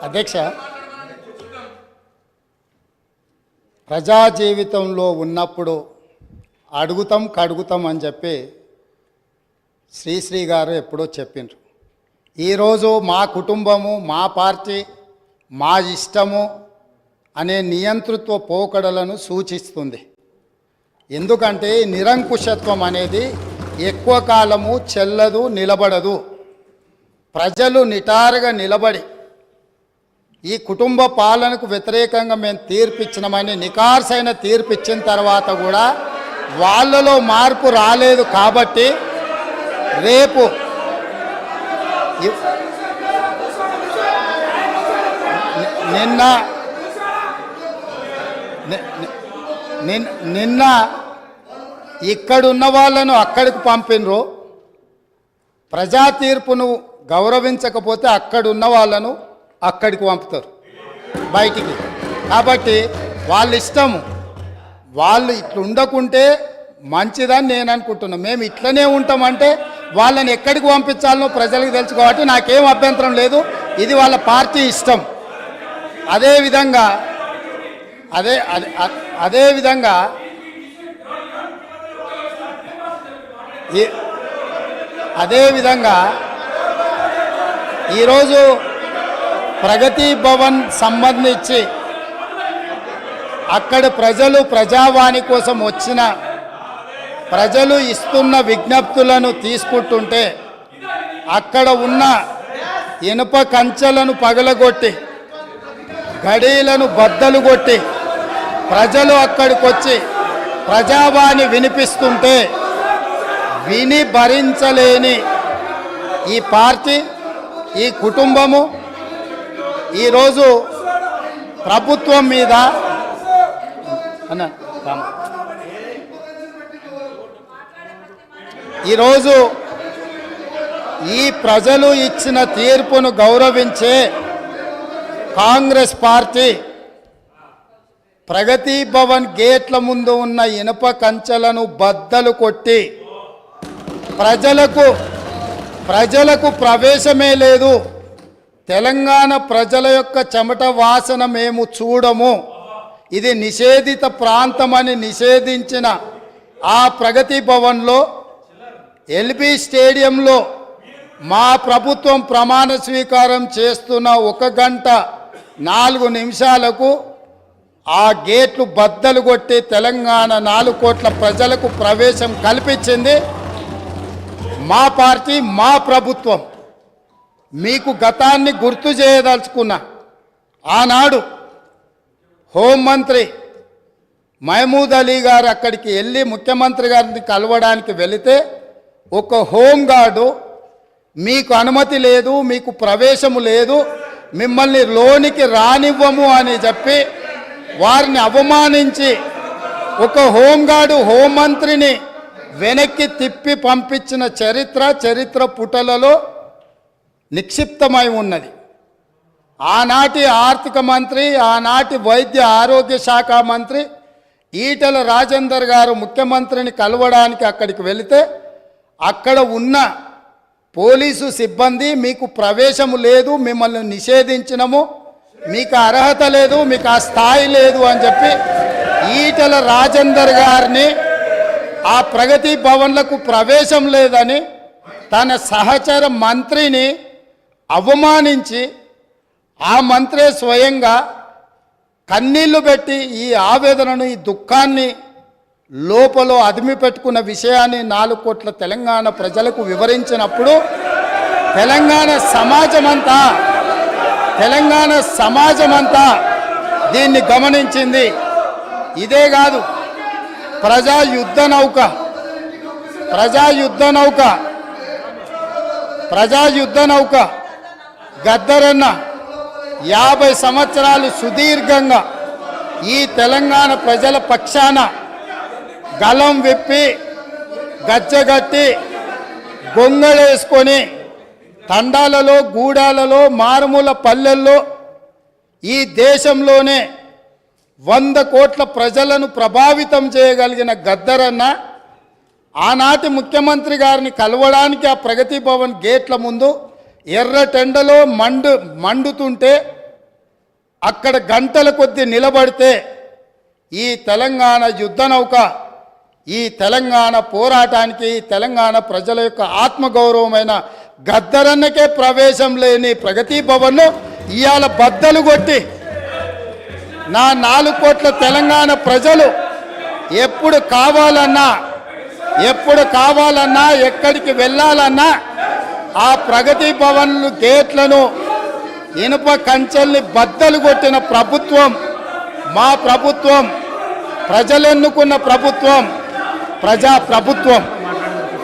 అధ్యక్ష, ప్రజా జీవితంలో ఉన్నప్పుడు అడుగుతాం కడుగుతాం అని చెప్పి శ్రీశ్రీ గారు ఎప్పుడో చెప్పిండ్రు. ఈరోజు మా కుటుంబము, మా పార్టీ, మా ఇష్టము అనే నియంతృత్వ పోకడలను సూచిస్తుంది. ఎందుకంటే నిరంకుశత్వం అనేది ఎక్కువ కాలము చెల్లదు, నిలబడదు. ప్రజలు నిటారుగా నిలబడి ఈ కుటుంబ పాలనకు వ్యతిరేకంగా మేము తీర్పిచ్చినామని నికార్సైన తీర్పిచ్చిన తర్వాత కూడా వాళ్ళలో మార్పు రాలేదు. కాబట్టి రేపు నిన్న ఇక్కడున్న వాళ్ళను అక్కడికి పంపినరు. ప్రజా తీర్పును గౌరవించకపోతే అక్కడున్న వాళ్ళను అక్కడికి పంపుతారు బయటికి. కాబట్టి వాళ్ళ ఇష్టము, వాళ్ళు ఇట్లా ఉండకుంటే మంచిదని నేను అనుకుంటున్నాను. మేము ఇట్లనే ఉంటామంటే వాళ్ళని ఎక్కడికి పంపించాలనో ప్రజలకు తెలుసు. కాబట్టి నాకేం అభ్యంతరం లేదు, ఇది వాళ్ళ పార్టీ ఇష్టం. అదేవిధంగా ఈరోజు ప్రగతి భవన్ సంబంధించి అక్కడ ప్రజావాణి కోసం వచ్చిన ప్రజలు ఇస్తున్న విజ్ఞప్తులను తీసుకుంటుంటే అక్కడ ఉన్న ఇనుప కంచెలను పగలగొట్టి గడీలను బద్దలు కొట్టి ప్రజలు అక్కడికి వచ్చి ప్రజావాణి వినిపిస్తుంటే విని భరించలేని ఈ పార్టీ, ఈ కుటుంబము ఈరోజు ప్రభుత్వం మీద ఈరోజు ఈ ప్రజలు ఇచ్చిన తీర్పును గౌరవించే కాంగ్రెస్ పార్టీ ప్రగతి భవన్ గేట్ల ముందు ఉన్న ఇనుప కంచెలను బద్దలు కొట్టి ప్రజలకు ప్రవేశమే లేదు, తెలంగాణ ప్రజల యొక్క చెమట వాసన మేము చూడము, ఇది నిషేధిత ప్రాంతమని నిషేధించిన ఆ ప్రగతి భవన్లో ఎల్బీ స్టేడియంలో మా ప్రభుత్వం ప్రమాణ స్వీకారం చేస్తున్న 1 గంట 4 నిమిషాలకు ఆ గేట్లు బద్దలు కొట్టి తెలంగాణ 4 కోట్ల ప్రజలకు ప్రవేశం కల్పించింది మా పార్టీ, మా ప్రభుత్వం. మీకు గతాన్ని గుర్తు చేయదలుచుకున్నా. ఆనాడు హోంమంత్రి మహమూద్ అలీ గారు అక్కడికి వెళ్ళి ముఖ్యమంత్రి గారిని కలవడానికి వెళితే ఒక హోంగార్డు మీకు అనుమతి లేదు, మీకు ప్రవేశము లేదు, మిమ్మల్ని లోనికి రానివ్వము అని చెప్పి వారిని అవమానించి ఒక హోంగార్డు హోంమంత్రిని వెనక్కి తిప్పి పంపించిన చరిత్ర పుటలలో నిక్షిప్తమై ఉన్నది. ఆనాటి ఆర్థిక మంత్రి, ఆనాటి వైద్య ఆరోగ్య శాఖ మంత్రి ఈటెల రాజేందర్ గారు ముఖ్యమంత్రిని కలవడానికి అక్కడికి వెళితే అక్కడ ఉన్న పోలీసు సిబ్బంది మీకు ప్రవేశము లేదు, మిమ్మల్ని నిషేధించినము, మీకు అర్హత లేదు, మీకు ఆ స్థాయి లేదు అని చెప్పి ఈటెల రాజేందర్ గారిని ఆ ప్రగతి భవన్లకు ప్రవేశం లేదని తన సహచర మంత్రిని అవమానించి ఆ మంత్రే స్వయంగా కన్నీళ్లు పెట్టి ఈ ఆవేదనను, ఈ దుఃఖాన్ని లోపల అదిమి పెట్టుకున్న విషయాన్ని 4 కోట్ల తెలంగాణ ప్రజలకు వివరించినప్పుడు తెలంగాణ సమాజమంతా దీన్ని గమనించింది. ఇదే కాదు, ప్రజా యుద్ధ నౌక గద్దరన్న 50 సంవత్సరాలు సుదీర్ఘంగా ఈ తెలంగాణ ప్రజల పక్షాన గలం విప్పి గజ్జగట్టి గొంగళేసుకొని తండాలలో, గూడాలలో, మారుమూల పల్లెల్లో ఈ దేశంలోనే 100 కోట్ల ప్రజలను ప్రభావితం చేయగలిగిన గద్దరన్న ఆనాటి ముఖ్యమంత్రి గారిని కలవడానికి ఆ ప్రగతి భవన్ గేట్ల ముందు ఎర్రటెండలో మండుతుంటే అక్కడ గంటల కొద్దీ నిలబడితే ఈ తెలంగాణ యుద్ధ నౌక, ఈ తెలంగాణ పోరాటానికి, ఈ తెలంగాణ ప్రజల యొక్క ఆత్మగౌరవమైన గద్దరన్నకే ప్రవేశం లేని ప్రగతి భవన్ను ఇవాళ బద్దలు కొట్టి నా 4 కోట్ల తెలంగాణ ప్రజలు ఎప్పుడు కావాలన్నా ఎక్కడికి వెళ్ళాలన్నా ఆ ప్రగతి భవన్లు గేట్లను, ఇనుప కంచెల్ని బద్దలు కొట్టిన ప్రభుత్వం మా ప్రభుత్వం, ప్రజలెన్నుకున్న ప్రభుత్వం, ప్రజా ప్రభుత్వం.